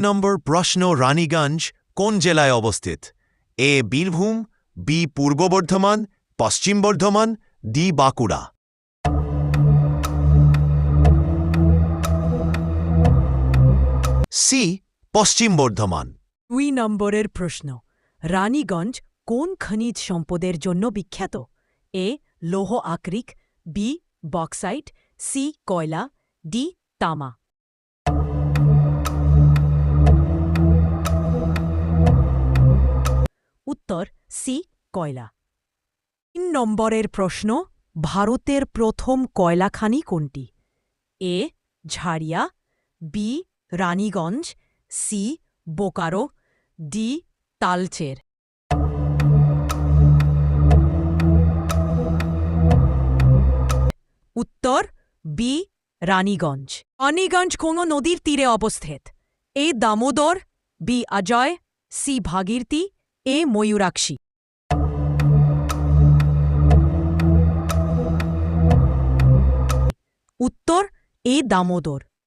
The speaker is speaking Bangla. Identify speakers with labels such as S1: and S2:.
S1: নম্বর প্রশ্ন রানীগঞ্জ কোন জেলায় অবস্থিত? এ বীরভূম, বি পূর্ব বর্ধমান, পশ্চিম বর্ধমান, ডি বাঁকুড়া। সি পশ্চিম বর্ধমান।
S2: 2 নম্বরের প্রশ্ন রানীগঞ্জ কোন খনিজ সম্পদের জন্য বিখ্যাত? এ লৌহ আকরিক, বি বক্সাইট, সি কয়লা, ডি তামা। উত্তর সি কয়লা। 3 নম্বরের প্রশ্ন ভারতের প্রথম কয়লা খানি কোনটি? A Jharia, B Raniganj, C Bokaro, D Talcher. উত্তর বি রানীগঞ্জ। রানীগঞ্জ কোন নদীর তীরে অবস্থিত? A Damodar, B Ajay, C Bhagirathi, A Mayurakshi. উত্তর এ দামোদর।